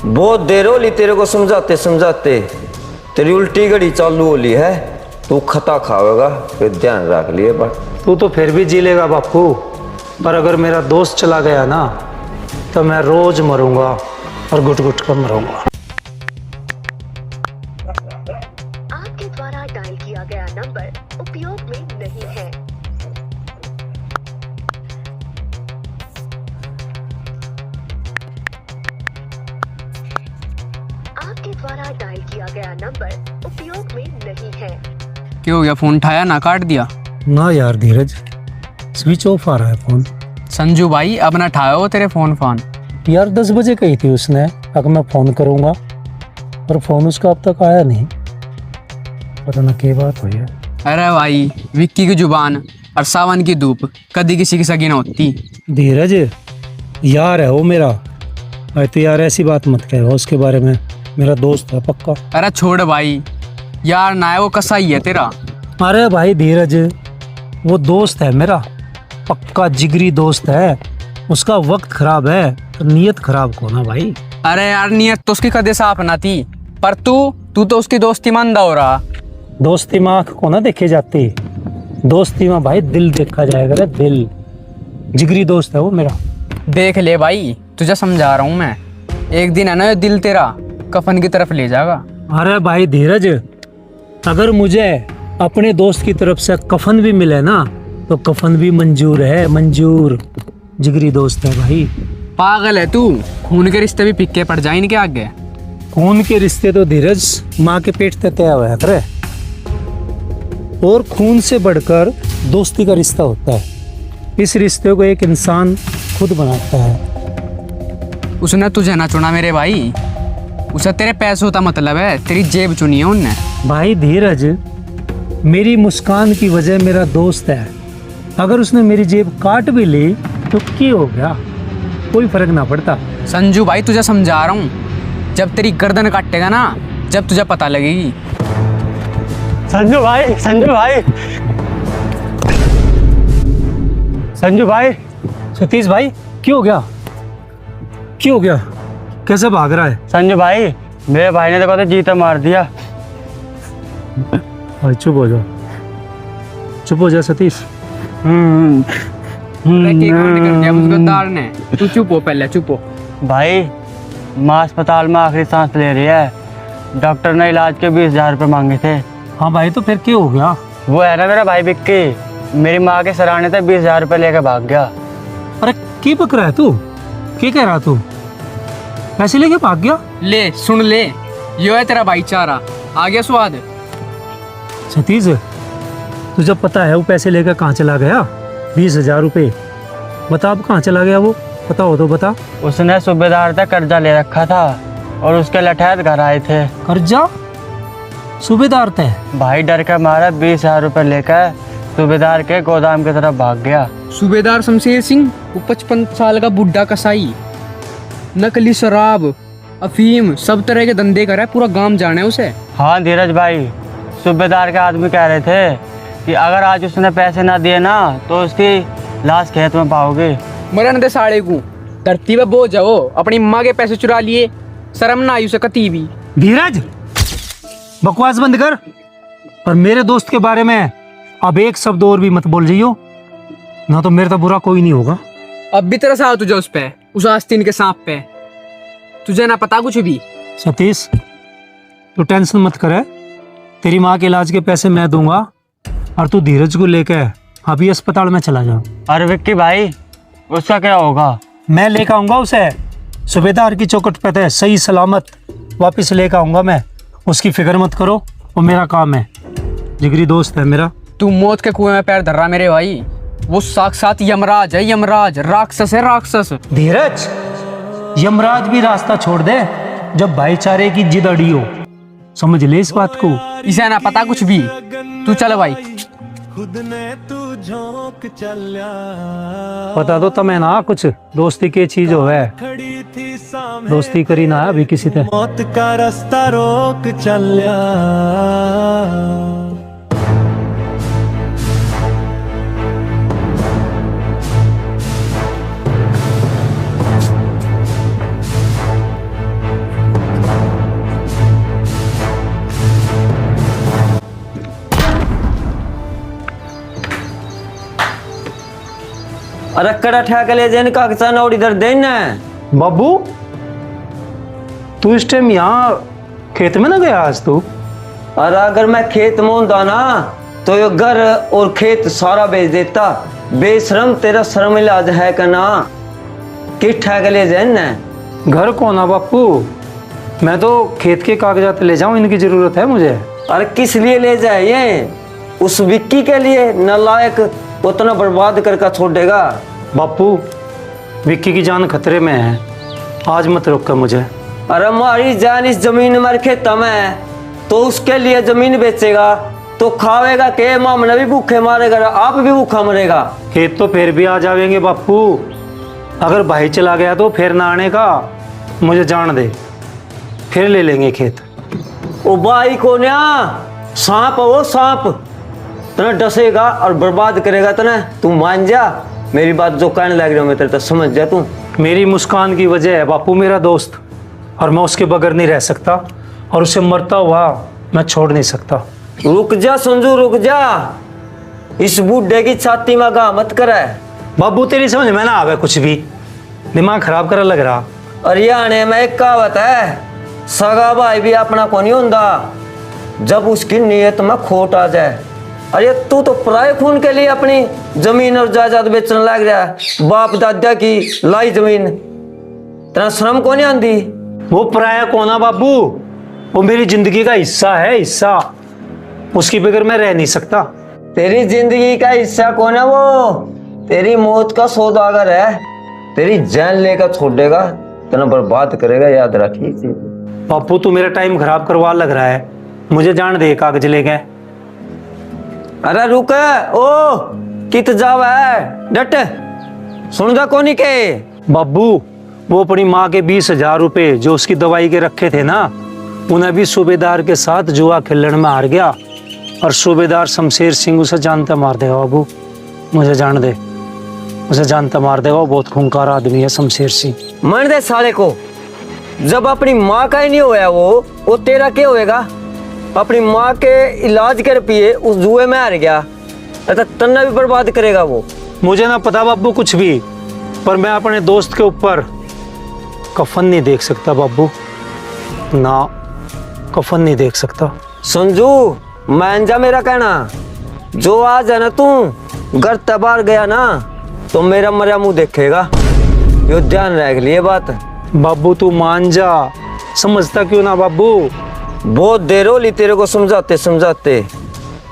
बहुत देर होली तेरे को समझाते समझाते, तेरी उल्टी घड़ी चालू होली है। तू खता खावेगा, फिर ध्यान रख लिए। पर तू तो फिर भी जी लेगा बापू, पर अगर मेरा दोस्त चला गया ना तो मैं रोज मरूंगा और घुट घुट कर मरूंगा। आपके द्वारा डायल किया गया नंबर उपयोग में नहीं है। आपके द्वारा डायल किया गया नंबर उपयोग में नहीं है। क्या हो गया? फोन उठाया ना काट दिया? ना यार धीरज, स्विच ऑफ आ रहा है फोन। संजू भाई अब ना उठाओ तेरे फोन। यार 10 बजे कही थी उसने अगर मैं फोन करूंगा, पर फोन उसका अब तक आया नहीं। पता ना क्या बात हुई है। अरे भाई विक्की की जुबान और सावन की धूप कभी किसी की सगी ना होती। धीरज यार है वो मेरा। अरे तो यार ऐसी बात मत कहो उसके बारे में, मेरा दोस्त है पक्का। अरे छोड़ भाई, यार ना है वो कसाई है तेरा। अरे भाई धीरज, वो दोस्त है मेरा, पक्का जिगरी दोस्त है। उसका वक्त खराब है तो नीयत खराब को ना भाई। अरे यार नियत तो उसकी कदे साफ ना थी, पर तू तो उसकी दोस्ती मंदा हो रहा। दोस्ती में आँख को ना देखे जाती, दोस्ती में भाई दिल देखा जाएगा रे, दिल। जिगरी दोस्त है वो मेरा। देख ले भाई, तुझे समझा रहा हूँ मैं, एक दिन है ना ये दिल तेरा कफन की तरफ ले जाएगा। अरे भाई धीरज, अगर मुझे अपने दोस्त की तरफ से कफन भी मिले ना तो कफन भी मंजूर है, मंजूर। जिगरी दोस्त है भाई। पागल है तू, खून के रिश्ते भी फिक्के पड़ जाए इनके आगे। खून के रिश्ते तो धीरज माँ के पेट से तय हुआ करे, और खून से बढ़कर दोस्ती का रिश्ता होता है। इस रिश्ते को एक इंसान खुद बनाता है। उसने तुझे ना चुना मेरे भाई, उसे तेरे पैसों का मतलब है, तेरी जेब चुनी है उनने। भाई धीरज, मेरी मुस्कान की वजह मेरा दोस्त है। अगर उसने मेरी जेब काट भी ली तो क्या हो गया, कोई फर्क ना पड़ता। संजू भाई तुझे समझा रहा हूँ, जब तेरी गर्दन काटेगा ना, जब तुझे पता लगेगी। संजू भाई, संजू भाई, संजू भाई, सतीश भाई, क्यों हो गया? क्यों हो गया? कैसे भाग रहा है? संजू भाई, मेरे भाई ने तो कहते जीता मार दिया। भाई चुप हो जाओ, चुप हो जा सतीश। अरे की कांड कर दिया मुझको दार ने। तू चुप हो, पहले चुप हो। भाई माँ अस्पताल में आखिरी सांस ले रही है, डॉक्टर ने इलाज के 20,000 रुपये मांगे थे। हाँ भाई, तो फिर क्या हो गया? वो है ना मेरा भाई विक्की, मेरी माँ के सराहने से 20,000 रुपये लेकर भाग गया। अरे की बक रहा है तू? क्या कह रहा तू? पैसे लेके भाग गया? ले सुन ले, यो है तेरा भाईचारा, आ गया स्वाद। सतीश, तुझे पता है वो पैसे लेकर कहाँ चला गया? 20,000 रुपये। बता अब कहाँ चला गया वो, पता हो तो बता। उसने सूबेदार से कर्जा ले रखा था और उसके लठैत घर आए थे। कर्जा? सूबेदार थे? भाई डर के मारा 20,000 रुपये लेकर सूबेदार के गोदाम की तरफ भाग गया। सूबेदार शमशेर सिंह, वो 55 साल का बुढ़ा कसाई, नकली शराब, अफीम, सब तरह के धंधे कर रहा है, पूरा गांव जाने उसे। हाँ धीरज भाई, सूबेदार के आदमी कह रहे थे कि अगर आज उसने पैसे ना दिए ना तो उसकी लाश खेत में पाओगे। मरन दे साड़े को, धरती पे बोझ जाओ, अपनी माँ के पैसे चुरा लिए, शर्म ना आई उसे कती भी। धीरज, बकवास बंद कर, और मेरे दोस्त के बारे में अब एक शब्द और भी मत बोल जाइयो, ना तो मेरे तो बुरा कोई नहीं होगा। अब भी तरस आओ तुझे उस पे, उस आस्तीन के सांप पे, तुझे ना पता कुछ भी। सतीश, तू टेंशन मत करे, तेरी माँ के इलाज के पैसे मैं दूंगा, और तू धीरज को लेकर अभी अस्पताल में चला जा। अरे विक्की भाई, उसका क्या होगा? मैं लेकर आऊंगा उसे, सूबेदार की चौकट पे थे, सही सलामत वापस लेकर आऊंगा मैं, उसकी फिक्र मत करो, वो मेरा काम है। जिगरी दोस्त है मेरा। तू मौत के कुएं में पैर धर रहा मेरे भाई, वो साक्षात यमराज है, यमराज, राक्षस है, राक्षस। धीरज, यमराज भी रास्ता छोड़ दे जब भाईचारे की जिद अड़ी हो, समझ ले इस बात को। इसे ना पता कुछ भी, तू चल भाई। खुद ने तू झोंक चल्या, बता दो तमें ना कुछ दोस्ती की चीज हो है, खड़ी थी सामने, दोस्ती करी ना अभी किसी से। मौत का रास्ता रोक चल्या। अरे कड़ा ठा के ले जाने कागजा ना और इधर देना। बाबू तू इस टाइम यहाँ खेत में ना गया आज तू? अरे अगर मैं खेत में होता ना तो ये घर और खेत सारा बेच देता। बेशरम, तेरा शर्म इलाज है का ना? किस ठा के ले जाना? घर कौन है बापू? मैं तो खेत के कागजात ले जाऊं, इनकी जरूरत है मुझे। अरे किस लिए ले जाए ये? उस विक्की के लिए? नालायक, उतना बर्बाद करके छोड़ेगा। बापू विक्की की जान खतरे में है, आज मत रोक मुझे। अरे हमारी जान इस जमीन में खेता में है, तो उसके लिए जमीन बेचेगा तो खावेगा के? मामला भी भूखे मारेगा, आप भी भूखा मरेगा। खेत तो फिर भी आ जाएंगे बापू, अगर भाई चला गया तो फिर ना आने का, मुझे जान दे, फिर ले लेंगे खेत। ओ भाई को ना सांप है वो, सांप तना डसेगा और बर्बाद करेगा तना। तू मान जा मेरी बात, जो कहने लग रही हूँ मैं तेरे तो समझ जा तू। मेरी मुस्कान की वजह है बापू मेरा दोस्त, और मैं उसके बगैर नहीं रह सकता, और उसे मरता हुआ मैं छोड़ नहीं सकता। रुक जा संजू, रुक जा, इस बूढ़े की छाती में घा मत करे। बाबू तेरी समझ में ना आवे कुछ भी, दिमाग खराब कर लग रहा। हरियाणे में एक कहावत है, सगा भाई भी अपना को नहीं होता जब उसकी नीयत में खोट आ जाए। अरे तू तो पराये खून के लिए अपनी जमीन और जायदाद बेचने लग रहा है, बाप दादा की लाई जमीन। तेरा शर्म को नहीं आंदी? वो पराया कोना बाबू, वो मेरी जिंदगी का हिस्सा है, हिस्सा, उसके बगैर मैं रह नहीं सकता। तेरी जिंदगी का हिस्सा कौन है? वो तेरी मौत का सौदागर है, तेरी जान लेकर छोड़ेगा, तेना बर्बाद करेगा, याद रखिए। बापू तू मेरा टाइम खराब करवा लग रहा है, मुझे जान दे, कागज ले गए। अरे रुक, ओ कित जाव है, डट, सुन जा कोनी के। बाबू वो अपनी माँ के 20,000 रुपए जो उसकी दवाई के रखे थे ना, उन्हें भी सूबेदार के साथ जुआ खेलने में हार गया, और सूबेदार शमशेर सिंह उसे जानता मार देगा। बाबू मुझे जान दे, उसे जानता मार देगा, वो बहुत खूंखार आदमी है शमशेर सिंह। मर दे साले को, जब अपनी माँ का ही नहीं होया वो तेरा क्या होएगा? अपनी माँ के इलाज के रुपये उस जुए में हार गया, तो तन्ना भी बर्बाद करेगा वो। मुझे ना पता बाबू कुछ भी, पर मैं अपने दोस्त के ऊपर कफन नहीं देख सकता बाबू, ना कफन नहीं देख सकता। संजू मान जा मेरा कहना, जो आज है ना तू घर तबार गया ना तो मेरा मरा मुंह देखेगा, यो ध्यान रख लिए बात। बाबू तू मान जा, समझता क्यों ना बाबू? बहुत देर होली तेरे को समझाते समझाते,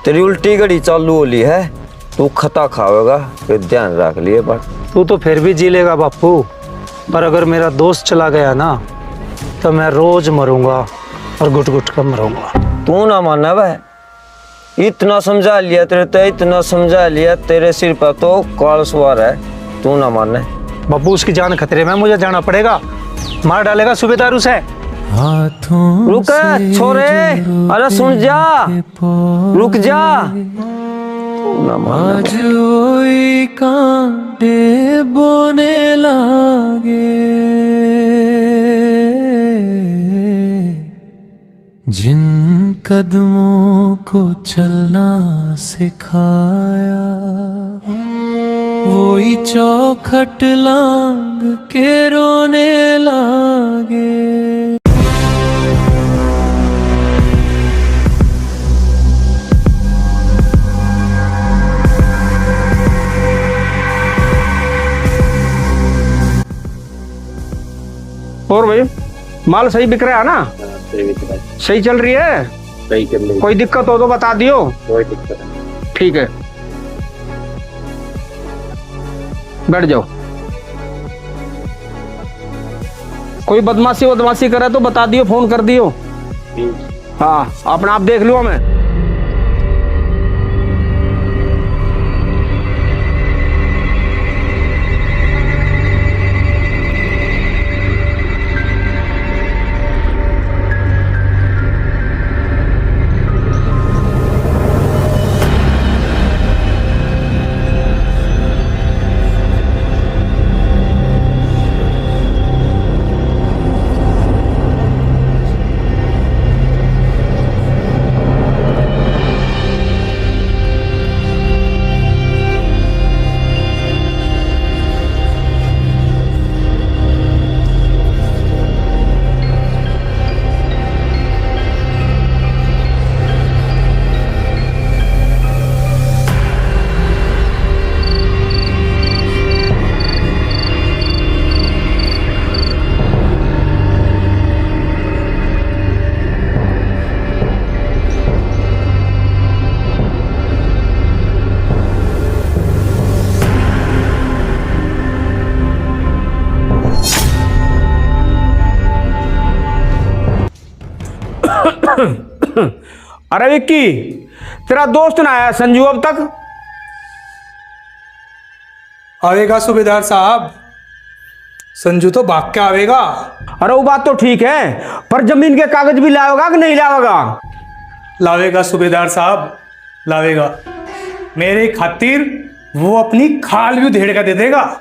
तेरी उल्टी घड़ी चालू होली है, तू खता खावेगा, ये ध्यान रख लिए बात। तू तो फिर भी जी लेगा बापू, पर अगर मेरा दोस्त चला गया ना तो मैं रोज मरूंगा और घुट घुट कर मरूंगा। तू ना माना वह, इतना समझा लिया तेरे तो, इतना समझा लिया, तेरे सिर पर तो काल सवार है, तू ना माने। बाबू उसकी जान खतरे में, मुझे जाना पड़ेगा, मार डालेगा सूबेदार उसे। रुक छोरे, अरे सुन जा, रुक जा, तू ना माना। आज ओई कांटे बोने लागे, जिन कदमों को चलना सिखाया, वही चौखट लांग के रोने लागे। और भाई माल सही बिक रहा है ना? सही चल रही है? सही चल रही है। कोई दिक्कत हो तो बता दियो। कोई दिक्कत नहीं। ठीक है, बैठ जाओ। कोई बदमाशी करे तो बता दियो, फोन कर दियो। हाँ अपना आप देख लो मैं। अरे विक्की, तेरा दोस्त ना आया संजू अब तक? आवेगा सूबेदार साहब, संजू तो भाग के आवेगा। अरे वो बात तो ठीक है, पर जमीन के कागज भी लाएगा कि नहीं लाएगा? लावेगा सूबेदार साहब, लावेगा। मेरे खातिर वो अपनी खाल भी उधेड़ कर दे देगा।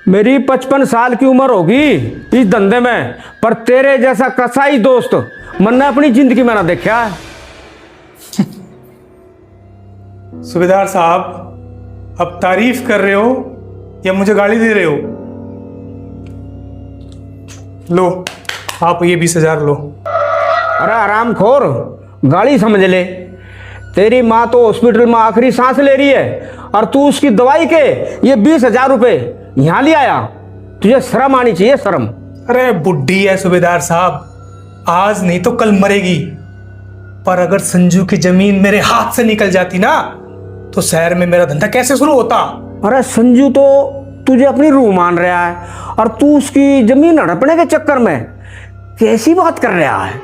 मेरी 55 साल की उम्र होगी इस धंधे में, पर तेरे जैसा कसाई दोस्त मैंने अपनी जिंदगी में ना देखा है। सूबेदार साहब, अब तारीफ कर रहे हो या मुझे गाली दे रहे हो? लो, आप ये 20,000 लो। अरे आराम खोर, गाली समझ ले। तेरी माँ तो हॉस्पिटल में आखिरी सांस ले रही है और तू उसकी दवाई के ये 20,000 रुपए यहाँ ले आया। तुझे शर्म आनी चाहिए, शर्म। अरे बुढ़ी है सूबेदार साहब, आज नहीं तो कल मरेगी। पर अगर संजू की जमीन मेरे हाथ से निकल जाती ना, तो शहर में मेरा धंधा कैसे शुरू होता? अरे संजू तो तुझे अपनी रूह मान रहा है और तू उसकी जमीन हड़पने के चक्कर में कैसी बात कर रहा है?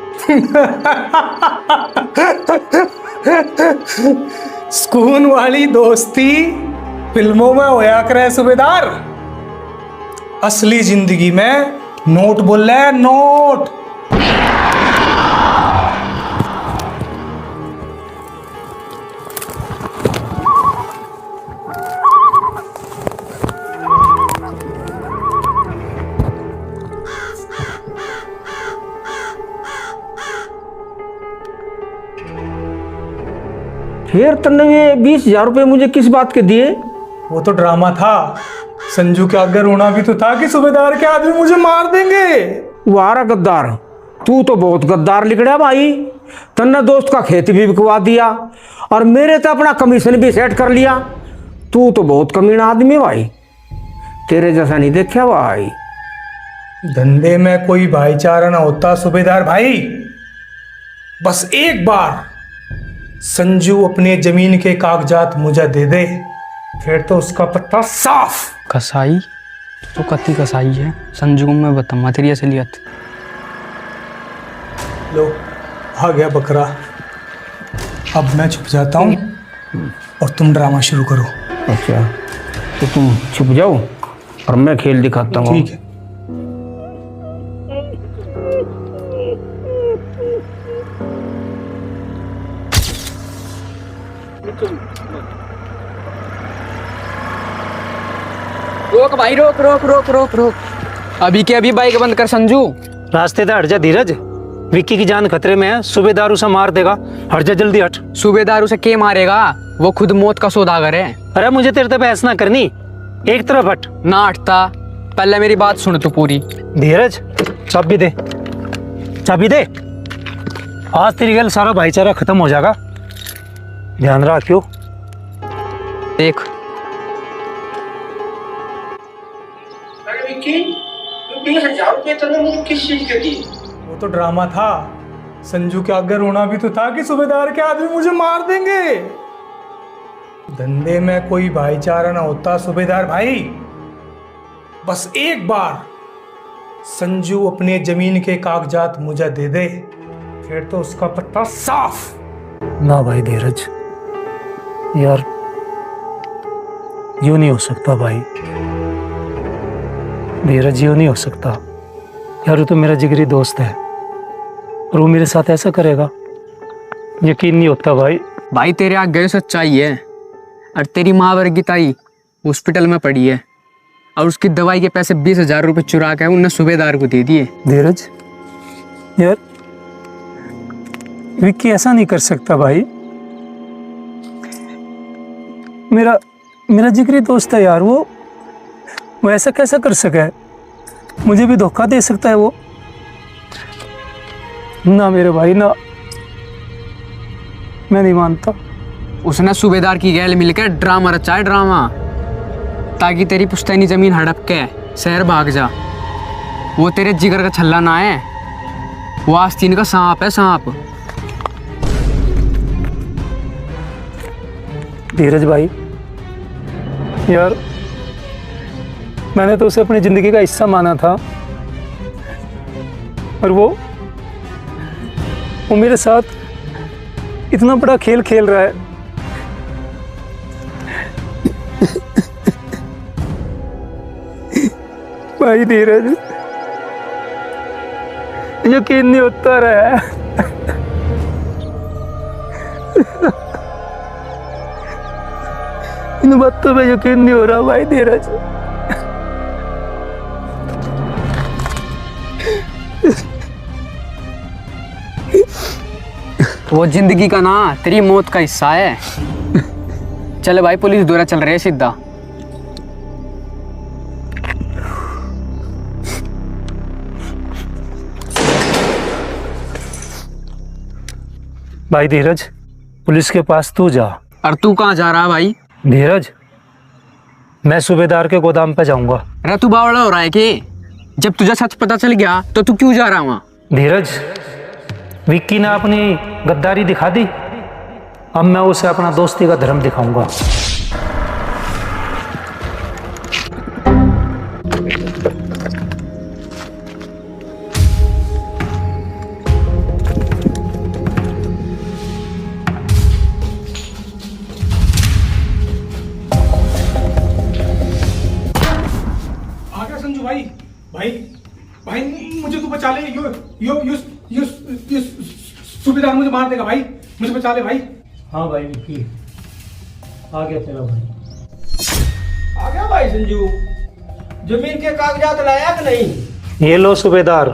सुकून वाली दोस्ती फिल्मों में होया करे सूबेदार, असली जिंदगी में नोट बोल रहे हैं, नोट। फिर तन्ने ये 20,000 रुपए मुझे किस बात के दिए? वो तो ड्रामा था। संजू के आगे रोना भी तो था कि सूबेदार के आदमी मुझे मार देंगे। वारा गद्दार, तू तो बहुत गद्दार निकला भाई। तन्ने दोस्त का खेत भी बिकवा दिया और मेरे तो अपना कमीशन भी सेट कर लिया। तू तो बहुत कमीना आदमी है भाई, तेरे जैसा नहीं देखा भाई। धंधे में कोई भाईचारा ना होता सूबेदार भाई। बस एक बार संजू अपने जमीन के कागजात मुझे दे दे, फिर तो उसका पत्ता साफ। कसाई तो कति कसाई है, संजू को मैं बताऊंगा तेरी असलियत। लो, आ गया बकरा। अब मैं छुप जाता हूँ और तुम ड्रामा शुरू करो। अच्छा, तो तुम छुप जाओ और मैं खेल दिखाता हूँ। ठीक है। रोक भाई, रोक रोक रोक रोक रोक, अभी के अभी बाइक बंद कर संजू। रास्ते से हट जा धीरज, विक्की की जान खतरे में है, सूबेदार उसे मार देगा। हट जा, जल्दी हट। सूबेदार उसे के मारेगा, वो खुद मौत का सौदागर है। अरे मुझे तेरे पे बहस ना करनी, एक तरफ हट। ना हटता, पहले मेरी बात सुन तू पूरी। धीरज, चाबी दे, चाबी दे। आज तेरी गल सारा भाईचारा खत्म हो जाएगा, ध्यान रखियो। देख वो तो ड्रामा था। संजू के आगे रोना भी तो था कि सूबेदार के आदमी मुझे मार देंगे। धंधे में कोई भाईचारा ना होता सूबेदार भाई। बस एक बार संजू अपने जमीन के कागजात मुझे दे दे, फिर तो उसका पत्ता साफ। ना भाई धीरज, यार यूं नहीं हो सकता भाई। धीरज, यूं नहीं हो सकता यार, वो तो मेरा जिगरी दोस्त है और वो मेरे साथ ऐसा करेगा, यकीन नहीं होता भाई। भाई तेरे आगे सच्चाई है, और तेरी माँ वर्गी ताई हॉस्पिटल में पड़ी है और उसकी दवाई के पैसे 20,000 रुपए चुरा के उन्हें सूबेदार को दे दिए। धीरज यार, विक्की ऐसा नहीं कर सकता भाई। मेरा जिगरी दोस्त है यार, वो ऐसा कैसा कर सका है? मुझे भी धोखा दे सकता है वो? ना मेरे भाई, ना, मैं नहीं मानता। उसने सूबेदार की गैल मिलकर ड्रामा रचा है, ड्रामा, ताकि तेरी पुश्तैनी जमीन हड़प के शहर भाग जा। वो तेरे जिगर का छल्ला ना है, वो आस्तीन का सांप है, सांप। धीरज भाई यार, मैंने तो उसे अपनी जिंदगी का हिस्सा माना था, और वो वो मेरे साथ इतना बड़ा खेल खेल रहा है। भाई धीरज, यकीन नहीं होता रहा है। इन बातों पे यकीन नहीं हो रहा भाई धीरज। वो जिंदगी का ना तेरी मौत का हिस्सा है। चल भाई, पुलिस द्वारा चल रहे है सीधा। भाई धीरज, पुलिस के पास तू जा। और तू कहाँ जा रहा है भाई? धीरज, मैं सूबेदार के गोदाम पे जाऊंगा। अरे तू बावड़ा हो रहा है कि? जब तुझे सच पता चल गया तो तू क्यों जा रहा वहाँ? धीरज, विक्की ने अपनी गद्दारी दिखा दी, अब मैं उसे अपना दोस्ती का धर्म दिखाऊंगा। आ गया संजू भाई। भाई भाई मुझे तू बचा ले। यो सूबेदार मुझे मार देगा भाई, मुझे बचा ले भाई। हाँ भाई विक्की, आ गया तेरा भाई। आ गया भाई संजू, जमीन के कागजात लाया कि नहीं? ये लो सूबेदार,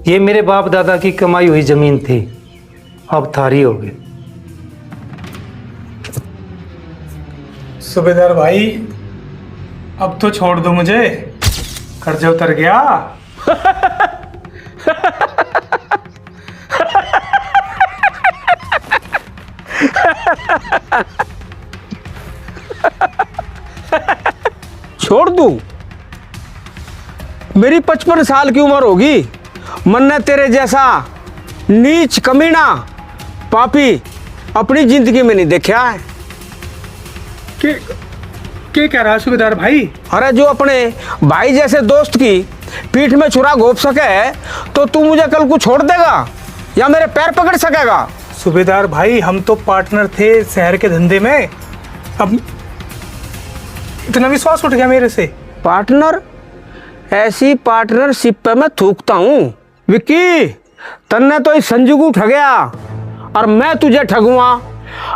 ये मेरे बाप दादा की कमाई हुई जमीन थी, अब थारी हो गई। सूबेदार भाई अब तो छोड़ दो मुझे, कर्जा उतर गया। छोड़ दूं? मेरी 55 साल की उम्र होगी, मैंने तेरे जैसा नीच कमीना पापी अपनी जिंदगी में नहीं देखा है। क्या कह रहा है सूबेदार भाई? अरे जो अपने भाई जैसे दोस्त की पीठ में छुरा घोंप सके तो तू मुझे कल को छोड़ देगा या मेरे पैर पकड़ सकेगा? सूबेदार भाई हम तो पार्टनर थे शहर के धंधे में, अब इतना विश्वास उठ गया मेरे से। पार्टनर? ऐसी पार्टनरशिप पे मैं थूकता हूँ। विक्की, तन्ने तो इस संजू को ठगया और मैं तुझे ठगूंगा।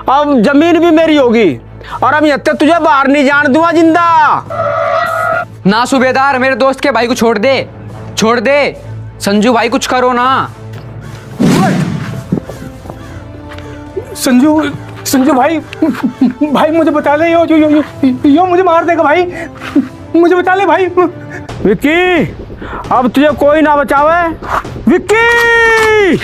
अब जमीन भी मेरी होगी और अब यहाँ तुझे बाहर नहीं जान दूंगा जिंदा। ना सूबेदार, मेरे दोस्त के भाई को छोड़ दे, छोड़ दे। संजू भाई कुछ करो ना। संजू भाई, भाई मुझे बता ले। यो मुझे मार देगा भाई, मुझे बता ले भाई। विक्की, अब तुझे कोई ना बचावे। विक्की!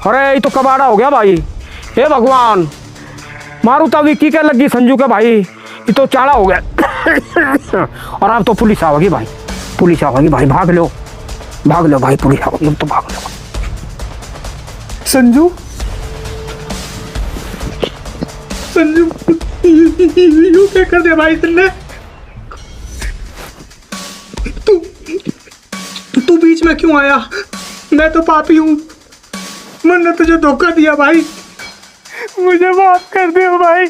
अरे ये तो कबाड़ा हो गया भाई। हे भगवान, मारूता विक्की के लगी संजू के भाई, ये तो चाड़ा हो गया। और अब तो पुलिस आवेगी भाई, पुलिस आवेगी भाई। भाग लो भाई, पुलिस आवेगी, अब तो भाग लो। संजू यू क्या कर दिया भाई तुमने? तू बीच में क्यों आया? मैं तो पापी हूँ, मैंने तुझे धोखा दिया भाई, मुझे माफ कर दो भाई,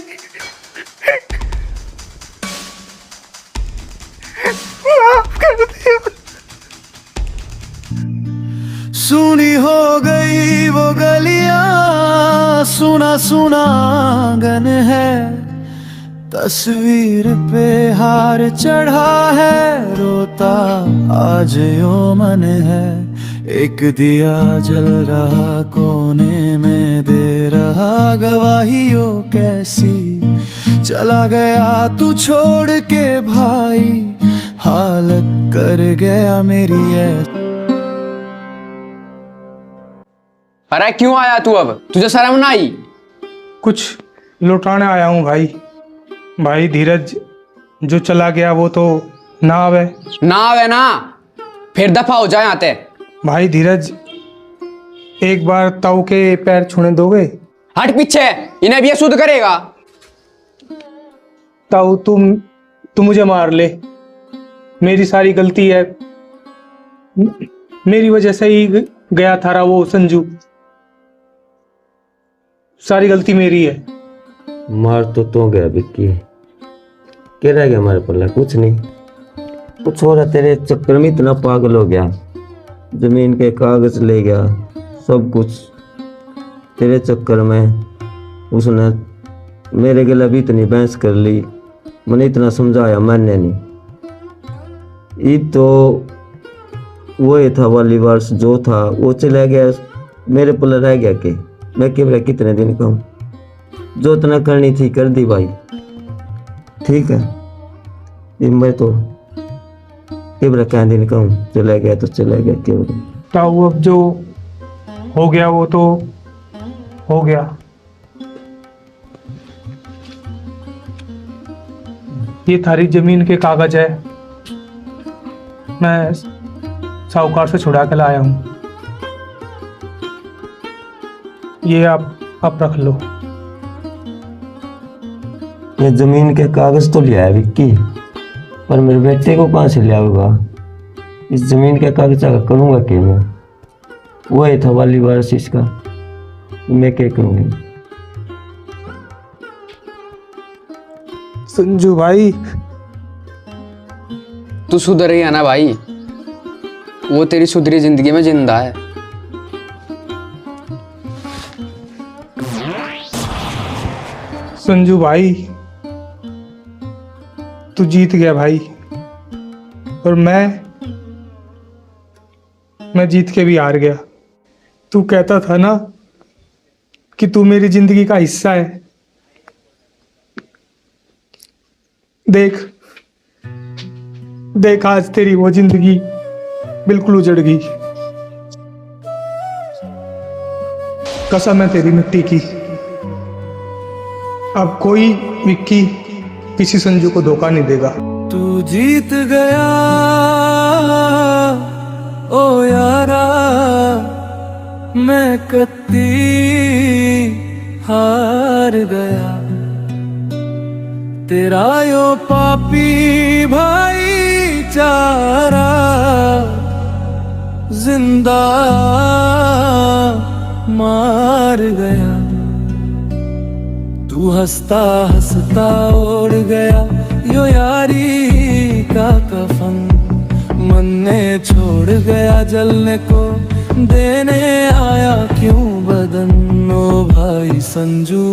माफ कर दो। सुनी हो गई वो गलियां, सुना सुना आंगन है, तस्वीर पे हार चढ़ा है, रोता आज यो मन है, एक दिया जल रहा कोने में, दे रहा गवाहियों कैसी, चला गया तू छोड़ के भाई, हालत कर गया मेरी है। अरे क्यों आया तू? अब तुझे शर्म ना आई? कुछ लौटाने आया हूँ भाई। भाई धीरज जो चला गया वो तो ना आवे। ना आवे ना, फिर दफा हो जाए आते। भाई धीरज एक बार ताऊ के पैर छूने दोगे? हट पीछे, इन्हें भी ये शुद्ध करेगा। ताऊ तुम मुझे मार ले, मेरी सारी गलती है, मेरी वजह से ही गया थारा वो संजू, सारी गलती मेरी है। मार तो गया विक्की, क्या रह गया हमारे पल्ला? कुछ नहीं, कुछ हो रहा तेरे चक्कर में इतना पागल हो गया, जमीन के कागज ले गया, सब कुछ तेरे चक्कर में। उसने मेरे गला भी इतनी बहस कर ली, मैंने इतना समझाया, मैंने नहीं। ये तो वो ही था वाली वर्ष जो था वो चला गया, मेरे पल्ला रह गया कि मैं केवल कितने दिन कहूँ, जो इतना करनी थी कर दी भाई, ठीक है। ये मैं तो केवल क्या दिन कहूँ, चला गया तो चला गया केवल। ताऊ अब जो हो गया वो तो हो गया। ये थारी जमीन के कागज है, मैं साहूकार से छुड़ा के लाया हूँ, ये आप रख लो। ये जमीन के कागज तो लिया है विक्की, पर मेरे बेटे को कहाँ से लिया होगा? इस जमीन के कागज का करूँगा क्या मैं? वो ही था वाली वारस इसका, मैं क्या करूँगी? संजू भाई तू सुधर रही है ना भाई, वो तेरी सुधरी जिंदगी में जिंदा है। संजू भाई तू जीत गया भाई, और मैं जीत के भी हार गया। तू कहता था ना कि तू मेरी जिंदगी का हिस्सा है, देख देख आज तेरी वो जिंदगी बिल्कुल उजड़ गई। कसम है तेरी मिट्टी की, अब कोई विक्की किसी संजू को धोखा नहीं देगा। तू जीत गया ओ यारा, मैं कत्ती हार गया। तेरा यो पापी भाईचारा जिंदा मार गया। तू हंसता हंसता ओढ़ गया यो यारी का कफन, मन ने छोड़ गया जलने को, देने आया क्यों बदन ओ भाई संजू।